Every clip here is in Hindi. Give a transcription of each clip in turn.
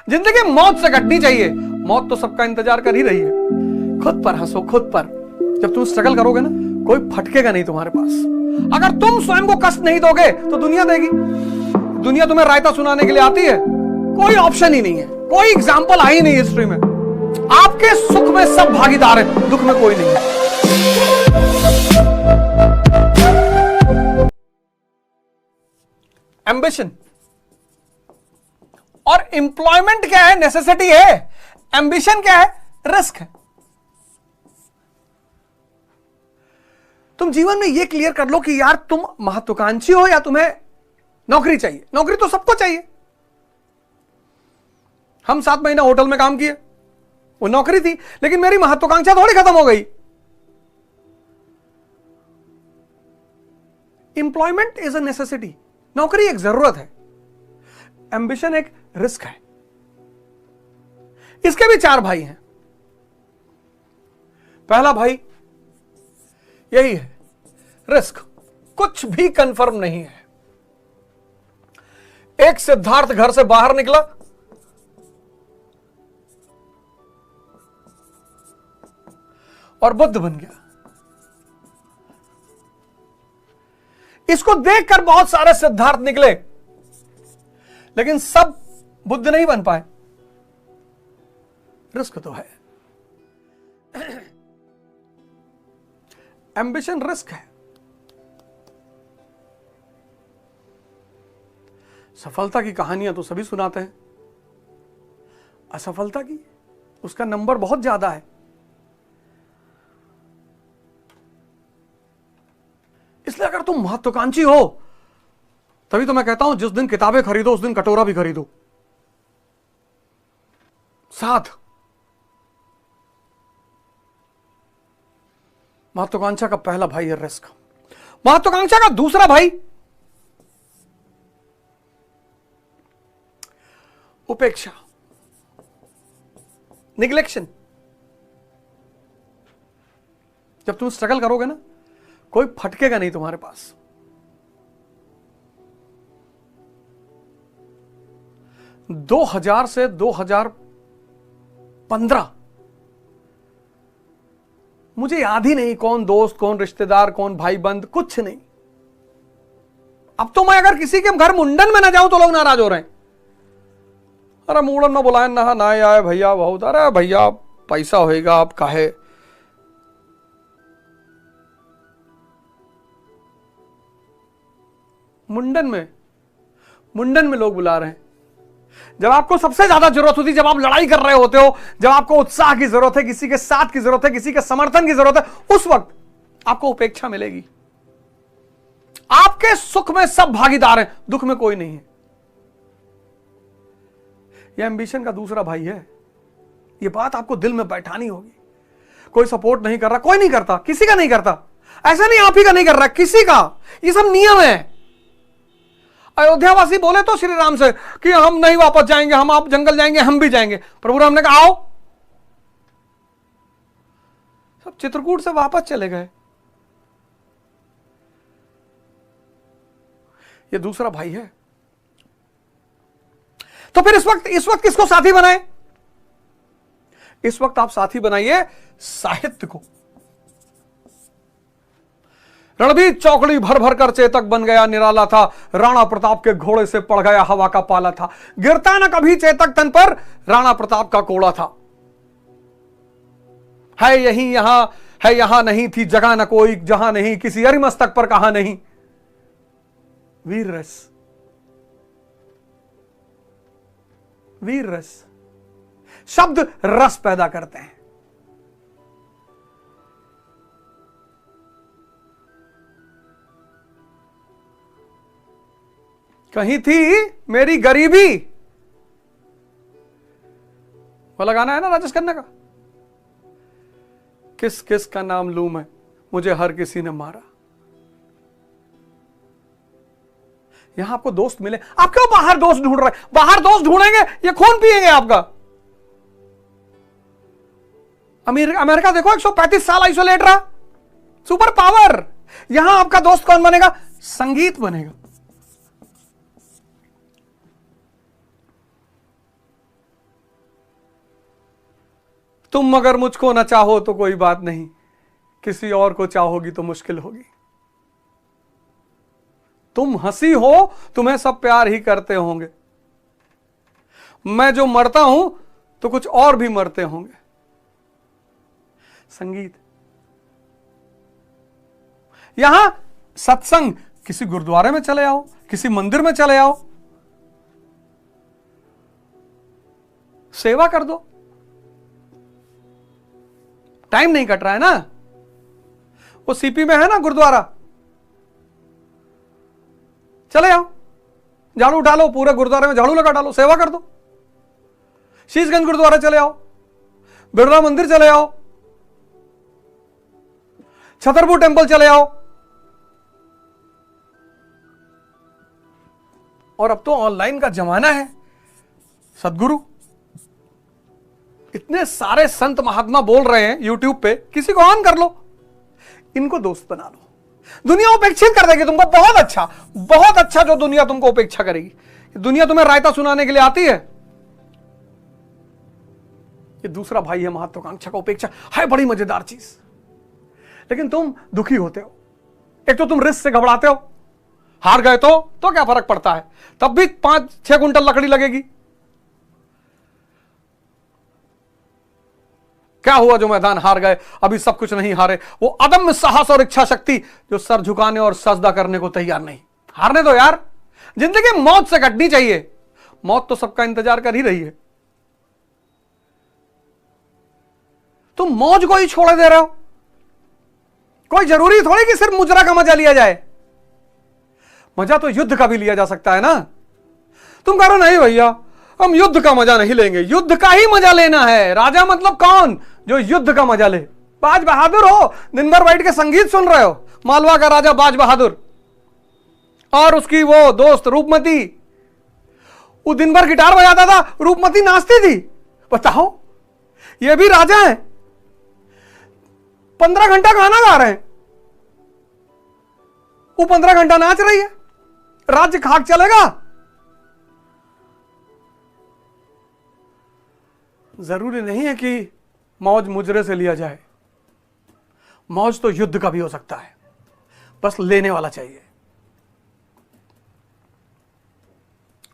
जिंदगी मौत से घटनी चाहिए। मौत तो सबका इंतजार कर ही रही है। खुद पर हंसो, खुद पर। जब तुम स्ट्रगल करोगे ना, कोई फटकेगा नहीं तुम्हारे पास। अगर तुम स्वयं को कष्ट नहीं दोगे तो दुनिया देगी। दुनिया तुम्हें रायता सुनाने के लिए आती है, कोई ऑप्शन ही नहीं है, कोई एग्जाम्पल आई नहीं हिस्ट्री में। आपके सुख में सब भागीदार है, दुख में कोई नहीं है। एम्बिशन और एम्प्लॉयमेंट क्या है? नेसेसिटी है। एम्बिशन क्या है? रिस्क है। तुम जीवन में यह क्लियर कर लो कि यार तुम महत्वाकांक्षी हो या तुम्हें नौकरी चाहिए। नौकरी तो सबको चाहिए। हम 7 महीना होटल में काम किए, वो नौकरी थी, लेकिन मेरी महत्वाकांक्षा थोड़ी खत्म हो गई। एम्प्लॉयमेंट इज अ नेसेसिटी, नौकरी एक जरूरत है। एम्बिशन एक रिस्क है। इसके भी 4 भाई हैं। पहला भाई यही है, रिस्क। कुछ भी कंफर्म नहीं है। एक सिद्धार्थ घर से बाहर निकला, और बुद्ध बन गया। इसको देखकर बहुत सारे सिद्धार्थ निकले, लेकिन सब बुद्ध नहीं बन पाए। रिस्क तो है। एम्बिशन रिस्क है। सफलता की कहानियां तो सभी सुनाते हैं, असफलता की उसका नंबर बहुत ज्यादा है। इसलिए अगर तुम महत्वाकांक्षी हो, तभी तो मैं कहता हूं जिस दिन किताबें खरीदो उस दिन कटोरा भी खरीदो साथ। महत्वाकांक्षा का पहला भाई है रिस्क। महत्वाकांक्षा का दूसरा भाई उपेक्षा, निग्लेक्शन। जब तुम स्ट्रगल करोगे ना, कोई फटकेगा नहीं तुम्हारे पास। दो 2000 से 2015 मुझे याद ही नहीं कौन दोस्त, कौन रिश्तेदार, कौन भाई बंद, कुछ नहीं। अब तो मैं अगर किसी के घर मुंडन में ना जाऊं तो लोग नाराज हो रहे हैं। अरे मुंडन में बुलाए ना आए भैया बहुत। अरे भैया पैसा होएगा, आप काहे। मुंडन में लोग बुला रहे हैं। जब आपको सबसे ज्यादा जरूरत होती है, जब आप लड़ाई कर रहे होते हो, जब आपको उत्साह की जरूरत है, किसी के साथ की जरूरत है, किसी के समर्थन की जरूरत है, उस वक्त आपको उपेक्षा मिलेगी। आपके सुख में सब भागीदार हैं, दुख में कोई नहीं है। यह एम्बिशन का दूसरा भाई है। यह बात आपको दिल में बैठानी होगी। कोई सपोर्ट नहीं कर रहा, कोई नहीं करता, किसी का नहीं करता। ऐसा नहीं आप ही का नहीं कर रहा, किसी का। ये सब नियम है। अयोध्यावासी बोले तो श्री राम से कि हम नहीं वापस जाएंगे, हम आप जंगल जाएंगे, हम भी जाएंगे। प्रभु राम ने कहा आओ। सब चित्रकूट से वापस चले गए। ये दूसरा भाई है। तो फिर इस वक्त किसको साथी बनाए? इस वक्त आप साथी बनाइए साहित्य को। रणबीर चौकड़ी भर भर कर चेतक बन गया निराला था, राणा प्रताप के घोड़े से पड़ गया हवा का पाला था। गिरता न कभी चेतक तन पर, राणा प्रताप का कोड़ा था। है यहीं यहां, है यहां नहीं थी जगह न कोई जहां नहीं, किसी अरिमस्तक पर कहा नहीं। वीर रस, वीर रस। शब्द रस पैदा करते हैं। कहीं थी मेरी गरीबी, वाला गाना है ना राजेश खन्ना का। किस किस का नाम लूं मैं, मुझे हर किसी ने मारा। यहां आपको दोस्त मिले, आप क्यों बाहर दोस्त ढूंढ रहे हैं? बाहर दोस्त ढूंढेंगे ये खून पिएंगे आपका। अमेरिका देखो 135 साल आइसोलेट रहा, सुपर पावर। यहां आपका दोस्त कौन बनेगा? संगीत बनेगा। तुम अगर मुझको ना चाहो तो कोई बात नहीं, किसी और को चाहोगी तो मुश्किल होगी। तुम हंसी हो, तुम्हें सब प्यार ही करते होंगे। मैं जो मरता हूं तो कुछ और भी मरते होंगे। संगीत, यहां सत्संग, किसी गुरुद्वारे में चले आओ, किसी मंदिर में चले आओ, सेवा कर दो। टाइम नहीं कट रहा है ना। वो सीपी में है ना गुरुद्वारा, चले आओ, झाड़ू उठा लो, पूरे गुरुद्वारे में झाड़ू लगा डालो, सेवा कर दो। शीशगंज गुरुद्वारा चले आओ, बिरला मंदिर चले आओ, छतरपुर टेंपल चले आओ। और अब तो ऑनलाइन का जमाना है। सदगुरु, इतने सारे संत महात्मा बोल रहे हैं यूट्यूब पे, किसी को ऑन कर लो, इनको दोस्त बना लो। दुनिया उपेक्षित कर देगी तुमको। बहुत अच्छा जो दुनिया तुमको उपेक्षा करेगी। दुनिया तुम्हें रायता सुनाने के लिए आती है। ये दूसरा भाई है महत्वाकांक्षा का उपेक्षा, है बड़ी मजेदार चीज। लेकिन तुम दुखी होते हो। एक तो तुम रिस्क से घबराते हो, हार गए तो क्या फर्क पड़ता है, तब भी 5-6 कुंटल लकड़ी लगेगी। क्या हुआ जो मैदान हार गए, अभी सब कुछ नहीं हारे। वो अदम्य साहस और इच्छा शक्ति जो सर झुकाने और सजदा करने को तैयार नहीं। हारने दो यार, जिंदगी मौत से कटनी चाहिए। मौत तो सबका इंतजार कर ही रही है। तुम मौज को ही छोड़ दे रहे हो। कोई जरूरी थोड़ी कि सिर्फ मुजरा का मजा लिया जाए। मजा तो युद्ध का भी लिया जा सकता है ना। तुम कह रहे हो नहीं भैया, हम युद्ध का मजा नहीं लेंगे। युद्ध का ही मजा लेना है। राजा मतलब कौन? जो युद्ध का मजा ले। बाज बहादुर हो, दिन भर बैठ के संगीत सुन रहे हो। मालवा का राजा बाज बहादुर और उसकी वो दोस्त रूपमती, वो दिन भर गिटार बजाता था, रूपमती नाचती थी। बताओ, ये भी राजा हैं, 15 घंटा गाना गा रहे हैं, वो 15 घंटा नाच रही है। राज्य खाक चलेगा? जरूरी नहीं है कि मौज मुजरे से लिया जाए। मौज तो युद्ध का भी हो सकता है, बस लेने वाला चाहिए।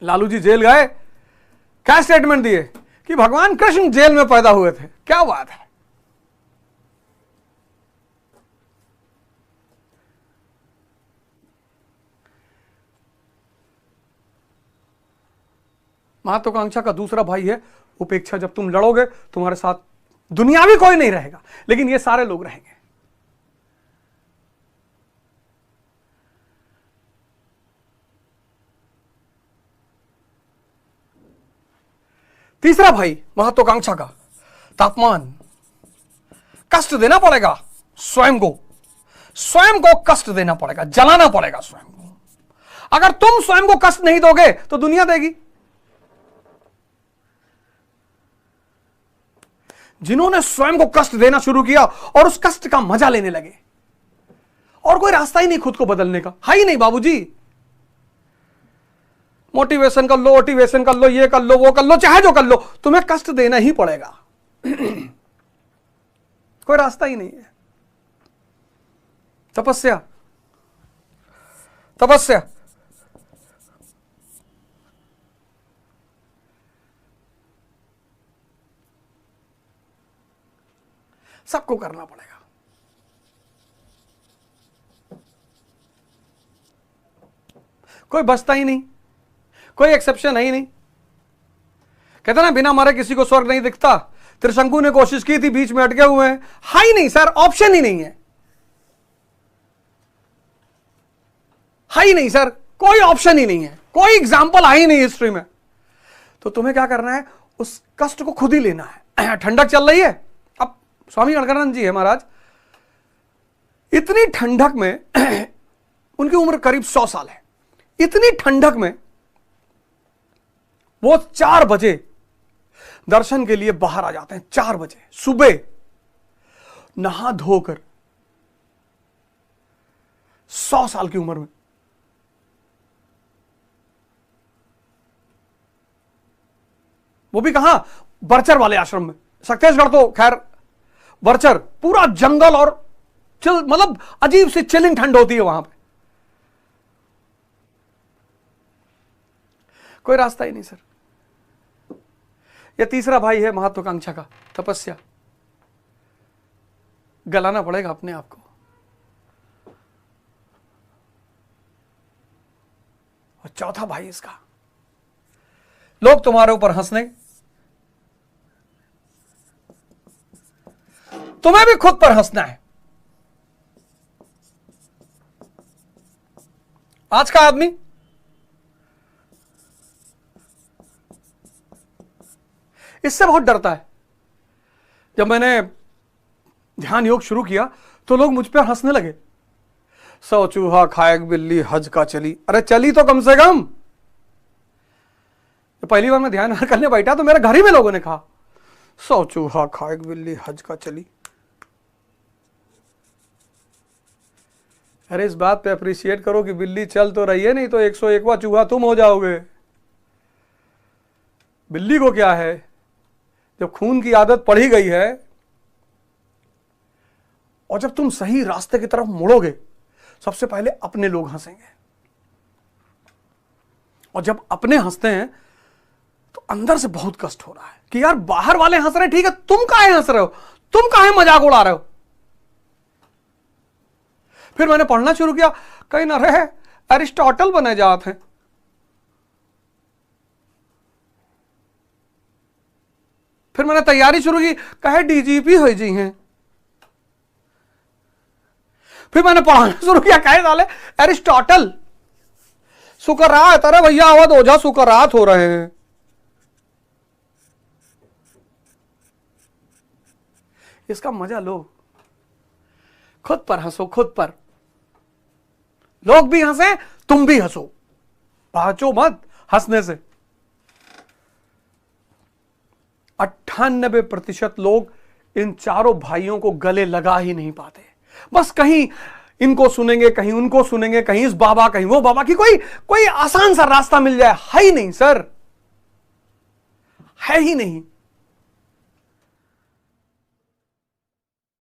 लालू जी जेल गए, क्या स्टेटमेंट दिए कि भगवान कृष्ण जेल में पैदा हुए थे। क्या बात है। महत्वाकांक्षा का दूसरा भाई है उपेक्षा। जब तुम लड़ोगे तुम्हारे साथ दुनियावी कोई नहीं रहेगा, लेकिन ये सारे लोग रहेंगे। तीसरा भाई महत्वाकांक्षा का तापमान। कष्ट देना पड़ेगा स्वयं को कष्ट देना पड़ेगा, जलाना पड़ेगा स्वयं को। अगर तुम स्वयं को कष्ट नहीं दोगे तो दुनिया देगी। जिन्होंने स्वयं को कष्ट देना शुरू किया और उस कष्ट का मजा लेने लगे, और कोई रास्ता ही नहीं खुद को बदलने का, है ही नहीं बाबूजी। मोटिवेशन कर लो, मोटिवेशन कर लो, ये कर लो, वो कर लो, चाहे जो कर लो, तुम्हें कष्ट देना ही पड़ेगा। कोई रास्ता ही नहीं है। तपस्या, तपस्या सबको करना पड़ेगा। कोई बचता ही नहीं, कोई एक्सेप्शन है ही नहीं। कहते ना बिना मारे किसी को स्वर्ग नहीं दिखता। त्रिशंकु ने कोशिश की थी, बीच में अटके हुए हैं। है ही नहीं सर, ऑप्शन ही नहीं है। है ही नहीं सर, कोई ऑप्शन ही नहीं है, कोई एग्जाम्पल है ही नहीं हिस्ट्री में। तो तुम्हें क्या करना है, उस कष्ट को खुद ही लेना है। ठंडक चल रही है, अब स्वामी गणकानंद जी है महाराज, इतनी ठंडक में उनकी उम्र करीब 100 साल है। इतनी ठंडक में वो 4 बजे दर्शन के लिए बाहर आ जाते हैं। 4 बजे सुबह नहा धोकर, 100 साल की उम्र में। वो भी कहां, बरचर वाले आश्रम में, सक्सेसगढ़ तो खैर वर्चर, पूरा जंगल और चिल, मतलब अजीब सी चिलिंग ठंड होती है वहां पे, कोई रास्ता ही नहीं सर। यह तीसरा भाई है महत्वाकांक्षा का, तपस्या, गलाना पड़ेगा अपने आप को। और चौथा भाई इसका, लोग तुम्हारे ऊपर हंसने, तुम्हें भी खुद पर हंसना है। आज का आदमी इससे बहुत डरता है। जब मैंने ध्यान योग शुरू किया तो लोग मुझ पर हंसने लगे, 100 चूहा खाए बिल्ली हज का चली। अरे चली तो कम से कम। पहली बार मैं ध्यान करने बैठा तो मेरे घर ही में लोगों ने कहा 100 चूहा खाए बिल्ली हज का चली। अरे इस बात पे अप्रिशिएट करो कि बिल्ली चल तो रही है, नहीं तो 101वां चूहा तुम हो जाओगे। बिल्ली को क्या है, जब खून की आदत पड़ ही गई है और जब तुम सही रास्ते की तरफ मुड़ोगे, सबसे पहले अपने लोग हंसेंगे। और जब अपने हंसते हैं तो अंदर से बहुत कष्ट हो रहा है कि यार बाहर वाले हंस रहे, ठीक है, तुम काहे हंस रहे हो, तुम काहे मजाक उड़ा रहे हो। फिर मैंने पढ़ना शुरू किया, कहीं ना रहे एरिस्टोटल बने जाते हैं। फिर मैंने तैयारी शुरू की, कहे डीजीपी हो जी हैं। फिर मैंने पढ़ाना शुरू किया, कहे साले एरिस्टोटल सुकरात, अरे भैया अवध ओझा सुकरात हो रहे हैं। इसका मजा लो, खुद पर हंसो, खुद पर। लोग भी हंसे, तुम भी हंसो, बाचो मत हंसने से। 98% लोग इन चारों भाइयों को गले लगा ही नहीं पाते। बस कहीं इनको सुनेंगे, कहीं उनको सुनेंगे, कहीं इस बाबा कहीं वो बाबा की कोई आसान सा रास्ता मिल जाए, है ही नहीं सर, है ही नहीं।